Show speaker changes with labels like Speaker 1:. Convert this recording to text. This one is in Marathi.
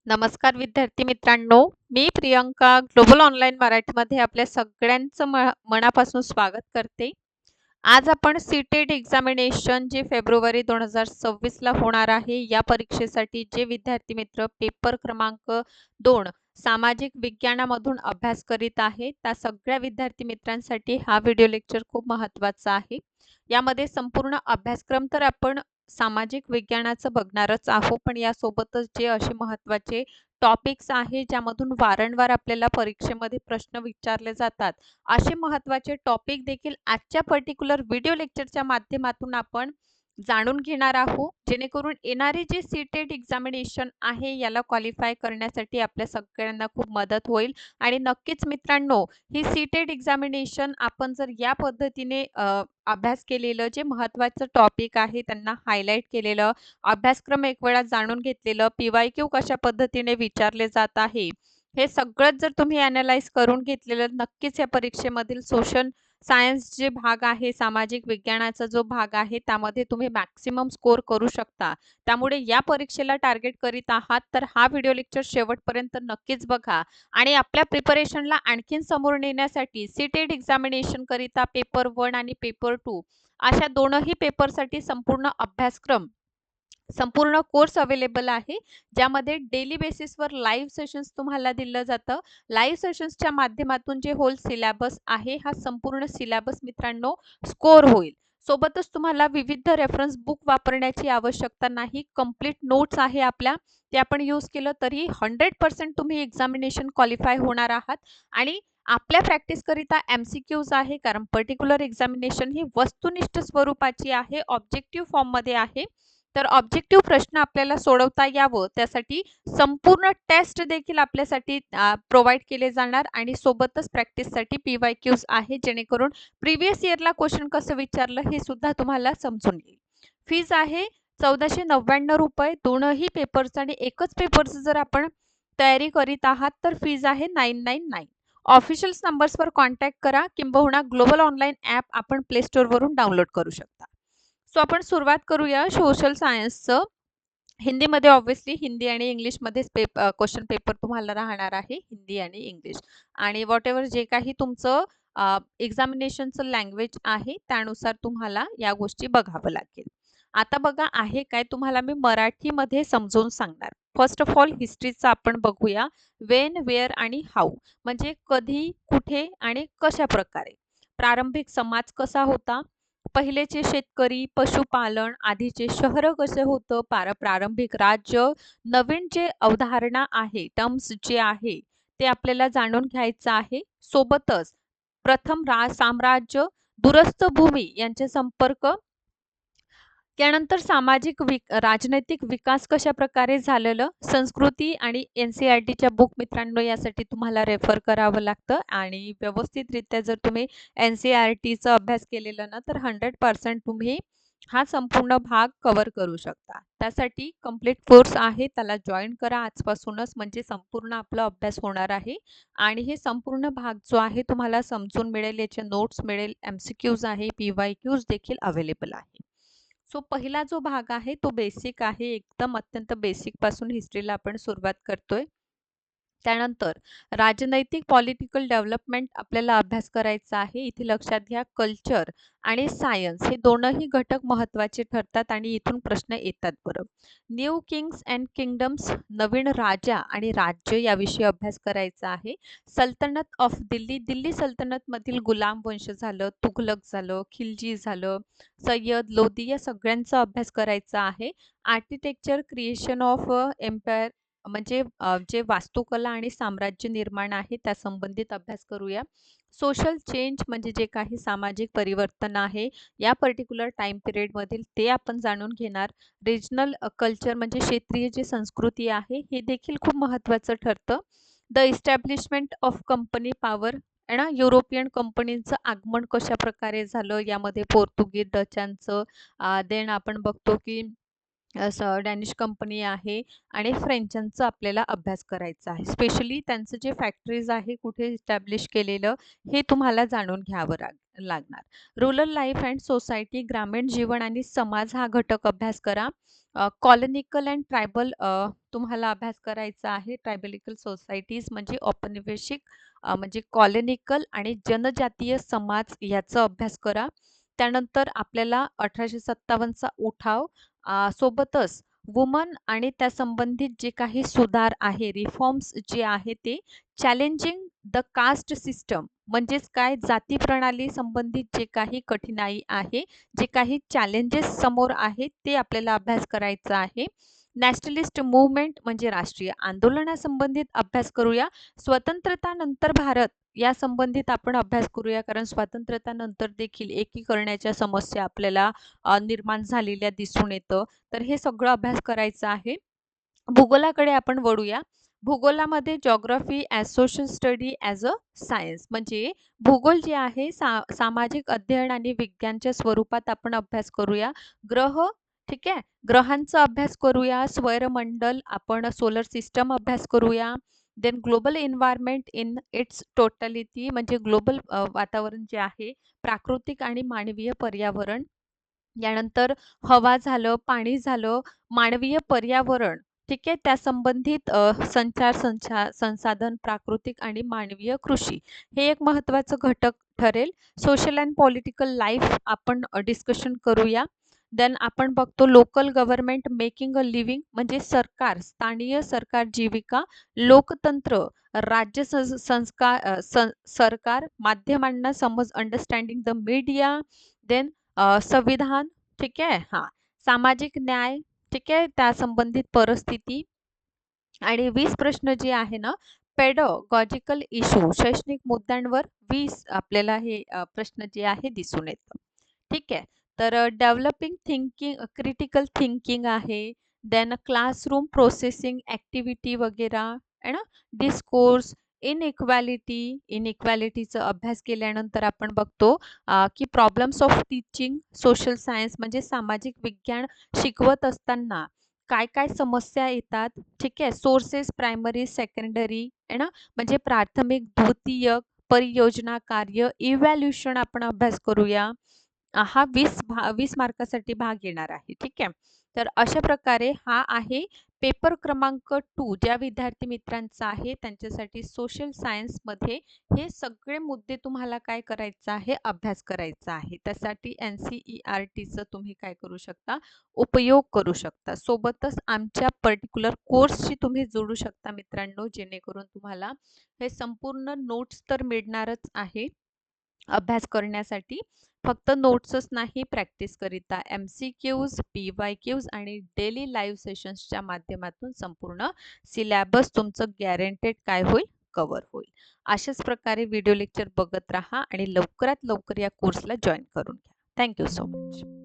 Speaker 1: नमस्कार विद्यार्थी मित्रांनो, मी प्रियंका ग्लोबल ऑनलाईन मराठीमध्ये आपल्या सगळ्यांचं मनापासून स्वागत करते. आज आपण सीटेट एक्झामिनेशन जे फेब्रुवारी 2026 ला होणार आहे, या परीक्षेसाठी जे विद्यार्थी मित्र पेपर क्रमांक 2 सामाजिक विज्ञानामधून अभ्यास करीत आहेत, त्या सगळ्या विद्यार्थी मित्रांसाठी हा व्हिडिओ लेक्चर खूप महत्त्वाचा आहे. यामध्ये संपूर्ण अभ्यासक्रम तर आपण सामाजिक विज्ञानाचं बघणारच आहोत, पण यासोबतच जे असे महत्त्वाचे टॉपिक्स आहे ज्यामधून वारंवार आपल्याला परीक्षेमध्ये प्रश्न विचारले जातात, असे महत्त्वाचे टॉपिक देखील आजच्या पर्टिक्युलर व्हिडिओ लेक्चरच्या माध्यमातून आपण जाणून घेणार आहोत, जेणेकरून येणारे जे सीटेट एक्झामिनेशन आहे याला क्वालिफाय करण्यासाठी आपल्या सगळ्यांना खूप मदत होईल. आणि नक्कीच मित्रांनो, ही सीटेट एक्झामिनेशन आपण जर या पद्धतीने अभ्यास केलेलं जे महत्त्वाचं टॉपिक आहे त्यांना हायलाइट केलेलं, अभ्यासक्रम एक वेळा जाणून घेतलेलं, PYQ कशा पद्धतीने विचारले जात आहे, हे सगळंच जर तुम्ही ॲनलाइज करून घेतलेलं, नक्कीच या परीक्षेमधील सोशल सायन्स जे भाग आहे, सामाजिक विज्ञानाचा जो भाग आहे, त्यामध्ये तुम्ही मॅक्सिमम स्कोर करू शकता. त्यामुळे या परीक्षेला टार्गेट करीत आहात, तर हा व्हिडिओ लेक्चर शेवटपर्यंत नक्कीच बघा. आणि आपल्या प्रिपरेशनला आणखीन समोर नेण्यासाठी सीटेट एक्झामिनेशन करिता पेपर 1 आणि पेपर 2 अशा दोनही पेपरसाठी संपूर्ण अभ्यासक्रम, संपूर्ण कोर्स अवेलेबल आहे, ज्यामध्ये डेली बेसिसवर लाईव्ह सेशन्स तुम्हाला दिलं जातं. लाईव्ह सेशन्सच्या माध्यमातून जे होल सिलेबस आहे, हा संपूर्ण सिलेबस मित्रांनो स्कोर होईल. सोबतच तुम्हाला विविध रेफरन्स बुक वापरण्याची आवश्यकता नाही. कंप्लीट नोट्स आहे आपल्या, ते आपण यूज केलं तरी 100% तुम्ही एक्झामिनेशन क्वालिफाय होणार आहात. आणि आपल्या प्रॅक्टिसकरिता MCQज आहे, कारण पर्टिक्युलर एक्झामिनेशन ही वस्तुनिष्ठ स्वरूपाची आहे, ऑब्जेक्टिव्ह फॉर्ममध्ये आहे. तर ऑब्जेक्टिव्ह प्रश्न आपल्याला सोडवता यावं, त्यासाठी संपूर्ण टेस्ट देखील आपल्यासाठी प्रोव्हाईड केले जाणार आणि सोबतच प्रॅक्टिससाठी PYQज आहे, जेणेकरून प्रिव्हियस इयरला क्वेश्चन कसं विचारलं हे सुद्धा तुम्हाला समजून येईल. फीज आहे ₹1499 दोनही पेपर्स, आणि एकच पेपरचं जर आपण तयारी करीत आहात तर फीज आहे 999. ऑफिशियल नंबर्सवर कॉन्टॅक्ट करा, किंबहुना ग्लोबल ऑनलाईन ॲप आपण प्ले स्टोअरवरून डाउनलोड करू शकता. सो आपण सुरुवात करूया सोशल सायन्सचं. हिंदीमध्ये ऑब्व्हियसली हिंदी आणि इंग्लिशमध्येच क्वेश्चन पेपर तुम्हाला राहणार आहे, हिंदी आणि इंग्लिश. आणि व्हॉटएव्हर जे काही तुमचं एक्झामिनेशनचं लँग्वेज आहे, त्यानुसार तुम्हाला या गोष्टी बघावं लागेल. आता बघा आहे काय, तुम्हाला मी मराठीमध्ये समजावून सांगणार. फर्स्ट ऑफ ऑल हिस्ट्रीचं आपण बघूया. वेन, वेअर आणि हाऊ, म्हणजे कधी, कुठे आणि कशा प्रकारे. प्रारंभिक समाज कसा होता, पहिलेचे शेतकरी, पशुपालन, आधीचे शहर कसे होतं, प्रारंभिक राज्य, नवीन जे अवधारणा आहे, टर्म्स जे आहे ते आपल्याला जाणून घ्यायचं आहे. सोबतच प्रथम साम्राज्य, दूरस्थ भूमी यांचे संपर्क, त्यानंतर सामाजिक राजनैतिक विकास कशा प्रकारे झालेलं, संस्कृती आणि NCERTच्या बुक मित्रांनो यासाठी तुम्हाला रेफर करावं लागतं. आणि व्यवस्थितरित्या जर तुम्ही NCERTचा अभ्यास केलेला ना, तर 100% तुम्ही हा संपूर्ण भाग कव्हर करू शकता. त्यासाठी कंप्लीट कोर्स आहे, त्याला जॉईन करा आजपासूनच, म्हणजे संपूर्ण आपला अभ्यास होणार आहे. आणि हे संपूर्ण भाग जो आहे तुम्हाला समजून मिळेल, याचे नोट्स मिळेल, MCQज आहे, PYQज देखील अवेलेबल आहे. सो पहिला जो भाग आहे तो बेसिक आहे, एकदम अत्यंत बेसिक पासून हिस्ट्रीला आपण सुरुवात करतोय. त्यानंतर राजनैतिक पॉलिटिकल डेव्हलपमेंट आपल्याला अभ्यास करायचा आहे. इथे लक्षात घ्या, कल्चर आणि सायन्स हे दोनही घटक महत्त्वाचे ठरतात आणि इथून प्रश्न येतात बरं. न्यू किंग्स अँड किंगडम्स, नवीन राजा आणि राज्य याविषयी अभ्यास करायचा आहे. सल्तनत ऑफ दिल्ली, दिल्ली सल्तनतमधील गुलाम वंश झालं, तुघलक झालं, खिलजी झालं, सय्यद, लोधी या सगळ्यांचा अभ्यास करायचा आहे. आर्किटेक्चर, क्रिएशन ऑफ एम्पायर, म्हणजे जे वास्तुकला आणि साम्राज्य निर्माण आहे त्या संबंधित अभ्यास करूया. सोशल चेंज, म्हणजे जे काही सामाजिक परिवर्तन आहे या पर्टिक्युलर टाइम पिरियडमधील, ते आपण जाणून घेणार. रिजनल कल्चर, म्हणजे क्षेत्रीय जी संस्कृती आहे हे देखील खूप महत्त्वाचं ठरतं. The establishment of company power, आहे ना, युरोपियन कंपनीचं आगमन कशा प्रकारे झालं, यामध्ये पोर्तुगीज, डचांचं, देन आपण बघतो की डॅनिश कंपनी आहे आणि फ्रेंचांचा आपल्याला अभ्यास करायचा आहे. स्पेशली त्यांचं जे फॅक्टरीज आहे कुठे इस्टॅब्लिश केलेलं, हे तुम्हाला जाणून घ्यावं लागणार. रूरल लाईफ अँड सोसायटी, ग्रामीण जीवन आणि समाज हा घटक अभ्यास करा. कॉलनिकल अँड ट्रायबल तुम्हाला अभ्यास करायचा आहे. ट्रायबलिकल सोसायटीज म्हणजे औपनिवेशिक म्हणजे कॉलनिकल आणि जनजातीय समाज याचा अभ्यास करा. त्यानंतर आपल्याला 1857चा उठाव सोबतच वुमन आणि त्या संबंधित जे काही सुधार आहे, रिफॉर्म्स जे आहे ते चॅलेंजिंग द कास्ट सिस्टम म्हणजेच काय जाती प्रणाली संबंधित जे काही कठीणाई आहे, जे काही चॅलेंजेस समोर आहेत ते आपल्याला अभ्यास करायचा आहे. नॅशनलिस्ट मूव्हमेंट म्हणजे राष्ट्रीय आंदोलनासंबंधित अभ्यास करूया. स्वतंत्रतानंतर भारत या संबंधित आपण अभ्यास करूया, कारण स्वातंत्र्यानंतर देखील एकीकरणाच्या समस्या आपल्याला निर्माण झालेल्या दिसून येतं. तर हे सगळं अभ्यास करायचं आहे. भूगोलाकडे आपण वळूया. भूगोलामध्ये geography as social study as a science म्हणजे भूगोल जे आहे सामाजिक अध्ययन आणि विज्ञानच्या स्वरूपात आपण अभ्यास करूया. ग्रह, ठीक आहे, ग्रहांचा अभ्यास करूया. स्वैरमंडल, आपण सोलर सिस्टम अभ्यास करूया. Then global environment in its totality म्हणजे ग्लोबल वातावरण जे आहे, प्राकृतिक आणि मानवीय पर्यावरण. यानंतर हवा झालं, पाणी झालं, मानवीय पर्यावरण, ठीक आहे, त्या संबंधित संसाधन, प्राकृतिक आणि मानवीय कृषी हे एक महत्त्वाचं घटक ठरेल. सोशल अँड पॉलिटिकल लाईफ आपण डिस्कशन करूया. देन आपण बघतो local government making a living म्हणजे सरकार, स्थानीय सरकार जीविका, लोकतंत्र, राज्य सरकार, माध्यमांना समज, अंडरस्टँडिंग द मीडिया, देन संविधान, ठीक आहे, हां, सामाजिक न्याय, ठीक आहे, त्या संबंधित परिस्थिती. आणि 20 प्रश्न जे आहे ना, पेडॉगॉजिकल इश्यू, शैक्षणिक मुद्द्यांवर 20 आपल्याला हे प्रश्न जे आहे दिसून येतं. ठीक आहे. तर डेव्हलपिंग थिंकिंग, क्रिटिकल थिंकिंग आहे. देन क्लासरूम प्रोसेसिंग ॲक्टिव्हिटी वगैरे आहे ना, डिस्कोर्स, इनइक्वालिटी, इनइक्वालिटीचा अभ्यास केल्यानंतर आपण बघतो की problems of teaching social science म्हणजे सामाजिक विज्ञान शिकवत असताना काय-काय समस्या येतात, ठीक आहे. सोर्सेस प्रायमरी, सेकंडरी आहे ना, म्हणजे प्राथमिक, द्वितीयक, परियोजना, कार्य, इव्हॅल्युएशन आपण अभ्यास करूया. हा 20 मार्कासाठी भाग येणार आहे. ठीक आहे. तर अशा प्रकारे हा आहे पेपर क्रमांक 2 ज्या विद्यार्थी मित्रांचा आहे त्यांच्यासाठी सोशल सायन्समध्ये हे सगळे मुद्दे तुम्हाला काय करायचं आहे, अभ्यास करायचा आहे. त्यासाठी NCERTचं तुम्ही काय करू शकता, उपयोग करू शकता. सोबतच आमच्या पर्टिक्युलर कोर्सशी तुम्ही जोडू शकता मित्रांनो, जेणेकरून तुम्हाला हे संपूर्ण नोट्स तर मिळणारच आहे अभ्यास करण्यासाठी. फक्त नोट्सच नाही, प्रॅक्टिसकरिता MCQज, PYQज आणि डेली लाईव्ह सेशन्सच्या माध्यमातून संपूर्ण सिलॅबस तुमचं गॅरंटेड काय होईल, कव्हर होईल. अशाच प्रकारे व्हिडिओ लेक्चर बघत राहा आणि लवकरात लवकर या कोर्सला जॉईन करून घ्या. Thank you so much.